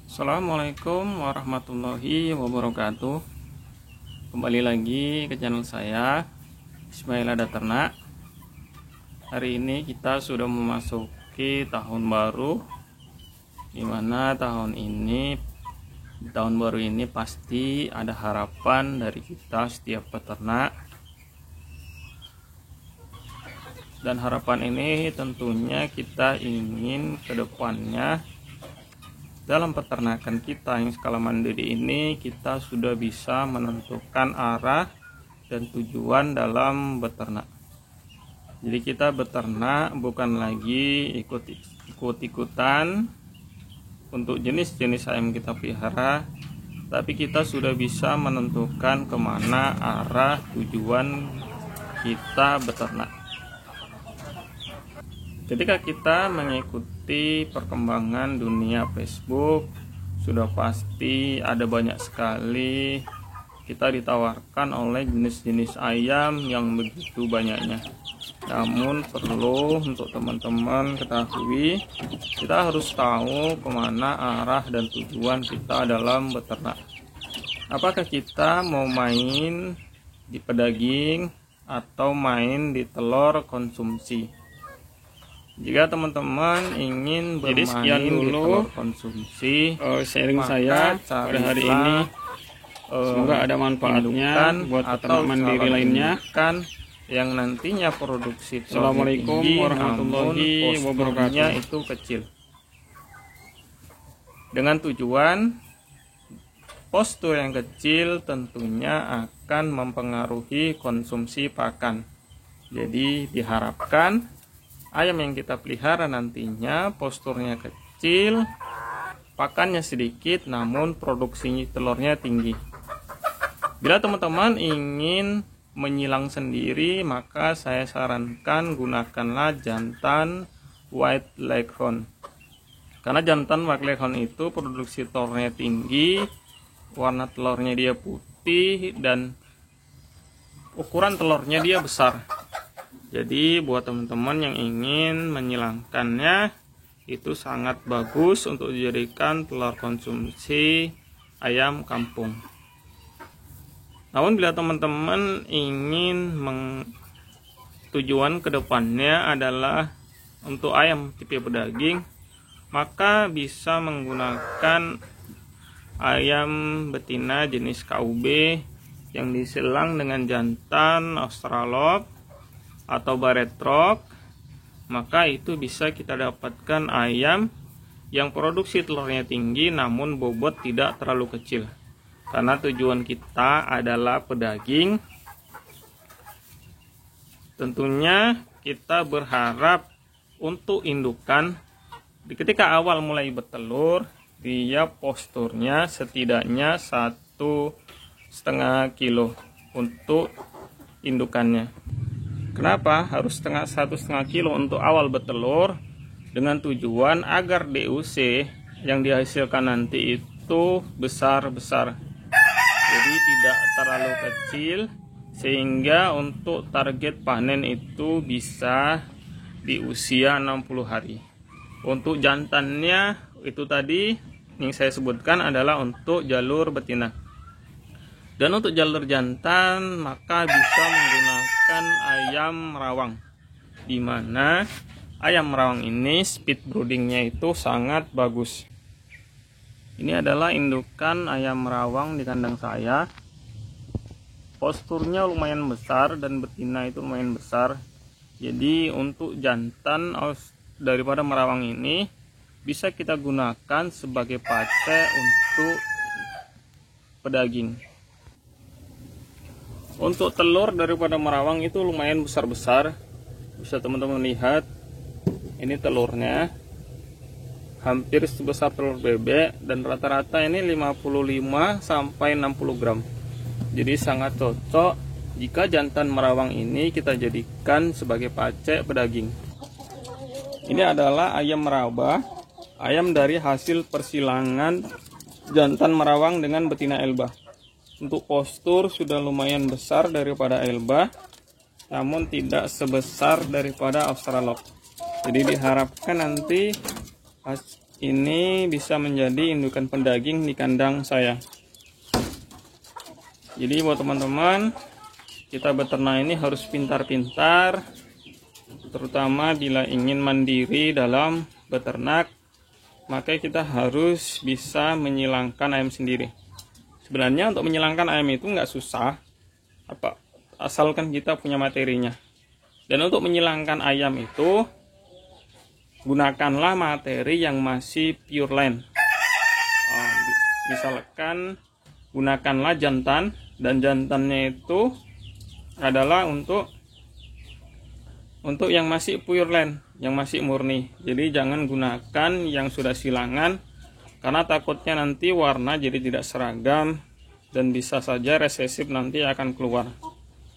Assalamualaikum warahmatullahi wabarakatuh. Kembali lagi ke channel saya, Ismail Ada Ternak. Hari ini kita sudah memasuki tahun baru, dimana tahun baru ini pasti ada harapan dari kita setiap peternak. Dan harapan ini tentunya kita ingin ke depannya dalam peternakan kita yang skala mandiri ini, kita sudah bisa menentukan arah dan tujuan dalam beternak. Jadi kita beternak bukan lagi ikut-ikutan untuk jenis-jenis ayam kita pelihara, tapi kita sudah bisa menentukan kemana arah tujuan kita beternak. Ketika kita mengikuti perkembangan dunia Facebook, sudah pasti ada banyak sekali kita ditawarkan oleh jenis-jenis ayam yang begitu banyaknya. Namun perlu untuk teman-teman ketahui, kita harus tahu kemana arah dan tujuan kita dalam beternak. Apakah kita mau main di pedaging atau main di telur konsumsi? Jika teman-teman ingin bermain di telur konsumsi, sharing saya pada hari ini, semoga ada manfaatnya buat peternak mandiri lainnya yang nantinya produksi telurnya tinggi, warahmatullahi wabarakatuh itu kecil. Dengan tujuan postur yang kecil tentunya akan mempengaruhi konsumsi pakan. Jadi diharapkan ayam yang kita pelihara nantinya posturnya kecil, pakannya sedikit, namun produksi telurnya tinggi. Bila teman-teman ingin menyilang sendiri, maka saya sarankan gunakanlah jantan White Leghorn. Karena jantan White Leghorn itu produksi telurnya tinggi, warna telurnya dia putih, dan ukuran telurnya dia besar. Jadi buat teman-teman yang ingin menyilangkannya, itu sangat bagus untuk dijadikan telur konsumsi ayam kampung. Namun bila teman-teman ingin tujuan kedepannya adalah untuk ayam tipe pedaging, maka bisa menggunakan ayam betina jenis KUB yang disilang dengan jantan Australorp atau Barretrock, maka itu bisa kita dapatkan ayam yang produksi telurnya tinggi namun bobot tidak terlalu kecil. Karena tujuan kita adalah pedaging, tentunya kita berharap untuk indukan ketika awal mulai bertelur, dia posturnya setidaknya 1,5 kilo untuk indukannya. Kenapa harus 1,5 kilo untuk awal bertelur? Dengan tujuan agar DUC yang dihasilkan nanti itu besar-besar, jadi tidak terlalu kecil, sehingga untuk target panen itu bisa di usia 60 hari. Untuk jantannya itu tadi yang saya sebutkan adalah untuk jalur betina. Dan untuk jalur jantan maka bisa menggunakan ayam rawang, dimana ayam rawang ini speed broodingnya itu sangat bagus. Ini adalah indukan ayam rawang di kandang saya. Posturnya lumayan besar dan betina itu lumayan besar. Jadi untuk jantan daripada merawang ini bisa kita gunakan sebagai pace untuk pedaging. Untuk telur daripada merawang itu lumayan besar-besar. Bisa teman-teman lihat, ini telurnya hampir sebesar telur bebek, dan rata-rata ini 55 sampai 60 gram. Jadi sangat cocok jika jantan merawang ini kita jadikan sebagai pace pedaging. Ini adalah ayam meraba, ayam dari hasil persilangan jantan merawang dengan betina Elba. Untuk postur sudah lumayan besar daripada Elba, namun tidak sebesar daripada Australorp. Jadi diharapkan nanti ini bisa menjadi indukan pendaging di kandang saya. Jadi buat teman-teman, kita beternak ini harus pintar-pintar, terutama bila ingin mandiri dalam beternak, maka kita harus bisa menyilangkan ayam sendiri. Sebenarnya untuk menyilangkan ayam itu nggak susah, asalkan kita punya materinya. Dan untuk menyilangkan ayam itu, gunakanlah materi yang masih pure land. Misalkan gunakanlah jantan, dan jantannya itu adalah untuk yang masih pure land, yang masih murni. Jadi jangan gunakan yang sudah silangan, karena takutnya nanti warna jadi tidak seragam dan bisa saja resesif nanti akan keluar.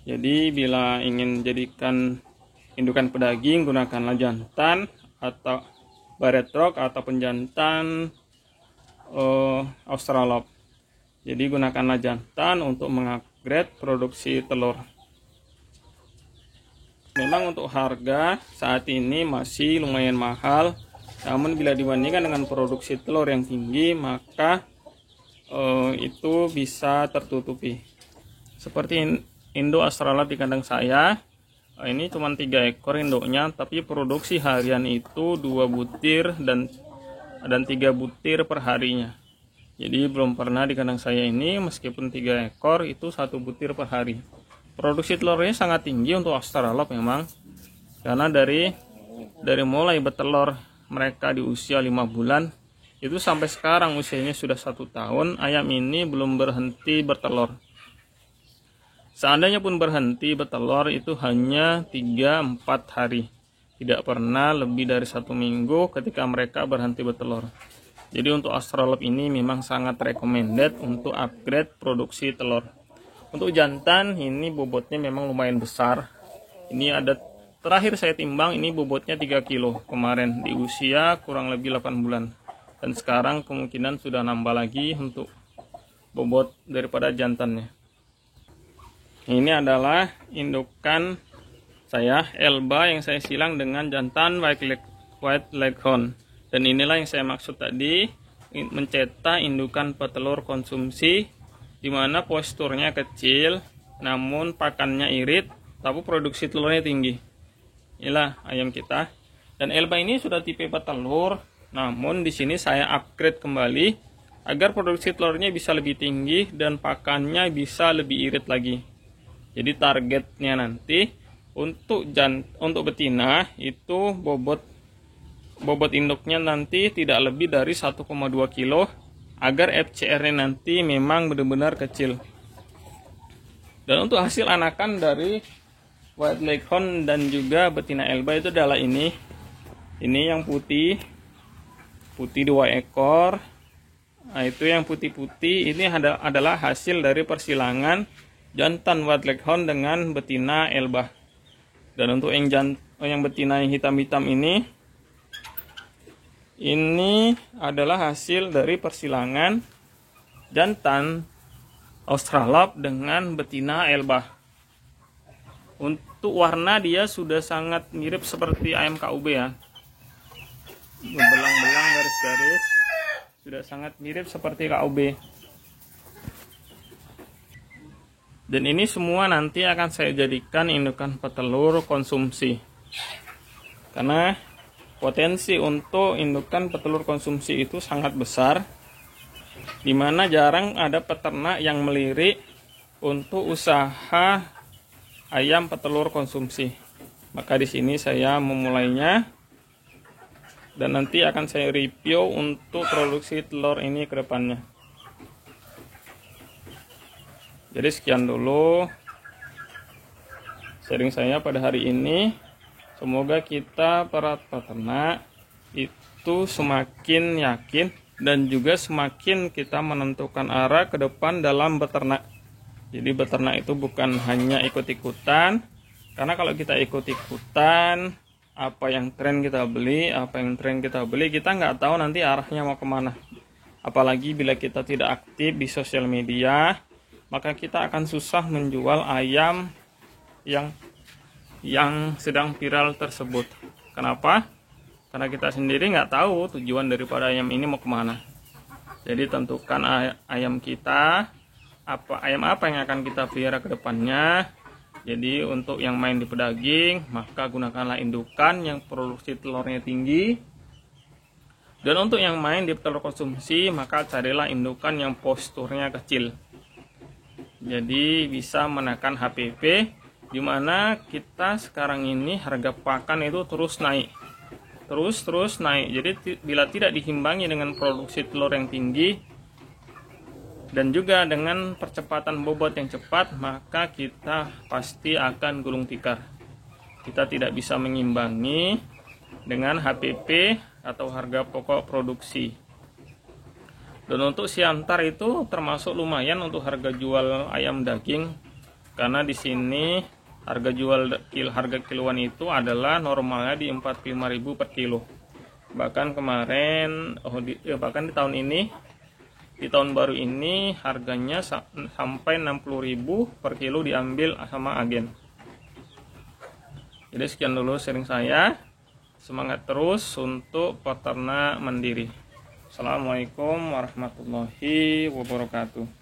Jadi bila ingin jadikan indukan pedaging, gunakanlah jantan atau Barred Rock atau penjantan Australorp. Jadi gunakanlah jantan untuk mengupgrade produksi telur. Memang untuk harga saat ini masih lumayan mahal, namun bila dibandingkan dengan produksi telur yang tinggi, maka itu bisa tertutupi. Seperti induk Australorp di kandang saya, ini cuma 3 ekor induknya, tapi produksi harian itu 2 butir dan 3 butir per harinya. Jadi belum pernah di kandang saya ini, meskipun 3 ekor itu 1 butir per hari. Produksi telurnya sangat tinggi untuk Australorp memang, karena dari mulai bertelur mereka di usia 5 bulan itu sampai sekarang usianya sudah 1 tahun, ayam ini belum berhenti bertelur. Seandainya pun berhenti bertelur itu hanya 3-4 hari, tidak pernah lebih dari 1 minggu ketika mereka berhenti bertelur. Jadi untuk Australorp ini memang sangat recommended untuk upgrade produksi telur. Untuk jantan ini bobotnya memang lumayan besar. Ini ada, terakhir saya timbang ini bobotnya 3 kilo kemarin di usia kurang lebih 8 bulan. Dan sekarang kemungkinan sudah nambah lagi untuk bobot daripada jantannya. Ini adalah indukan saya, Elba, yang saya silang dengan jantan White Leghorn. Dan inilah yang saya maksud tadi, mencetak indukan petelur konsumsi, di mana posturnya kecil, namun pakannya irit, tapi produksi telurnya tinggi. Inilah ayam kita. Dan Elba ini sudah tipe petelur, namun di sini saya upgrade kembali agar produksi telurnya bisa lebih tinggi dan pakannya bisa lebih irit lagi. Jadi targetnya nanti untuk betina itu bobot induknya nanti tidak lebih dari 1,2 kilo agar FCR-nya nanti memang benar-benar kecil. Dan untuk hasil anakan dari White Leghorn dan juga betina Elba itu adalah ini yang putih 2 ekor. Nah, itu yang putih-putih ini adalah hasil dari persilangan jantan White Leghorn dengan betina Elba. Dan untuk yang betina yang hitam-hitam ini adalah hasil dari persilangan jantan Australorp dengan betina Elba. Untuk warna dia sudah sangat mirip seperti ayam KUB ya. Belang-belang garis-garis sudah sangat mirip seperti KUB. Dan ini semua nanti akan saya jadikan indukan petelur konsumsi. Karena potensi untuk indukan petelur konsumsi itu sangat besar, dimana jarang ada peternak yang melirik untuk usaha ayam petelur konsumsi. Maka di sini saya memulainya, dan nanti akan saya review untuk produksi telur ini ke depannya. Jadi sekian dulu sharing saya pada hari ini. Semoga kita para peternak itu semakin yakin dan juga semakin kita menentukan arah ke depan dalam beternak. Jadi beternak itu bukan hanya ikut-ikutan, karena kalau kita ikut-ikutan apa yang tren kita beli, kita nggak tahu nanti arahnya mau kemana. Apalagi bila kita tidak aktif di sosial media, maka kita akan susah menjual ayam yang sedang viral tersebut. Kenapa? karena kita sendiri nggak tahu tujuan daripada ayam ini mau kemana. Jadi tentukan ayam kita, ayam apa yang akan kita pelihara ke depannya. Jadi untuk yang main di pedaging, maka gunakanlah indukan yang produksi telurnya tinggi. Dan untuk yang main di telur konsumsi, maka carilah indukan yang posturnya kecil. Jadi bisa menekan HPP, di mana kita sekarang ini harga pakan itu terus naik. Terus naik. Jadi bila tidak diimbangi dengan produksi telur yang tinggi dan juga dengan percepatan bobot yang cepat, maka kita pasti akan gulung tikar. Kita tidak bisa mengimbangi dengan HPP atau harga pokok produksi. Dan untuk siantar itu termasuk lumayan untuk harga jual ayam daging, karena di sini harga kiloan itu adalah normalnya di 45.000 per kilo. Bahkan kemarin bahkan di tahun ini, di tahun baru ini harganya sampai 60.000 per kilo diambil sama agen. Jadi sekian dulu sharing saya. Semangat terus untuk peternak mandiri. Assalamualaikum warahmatullahi wabarakatuh.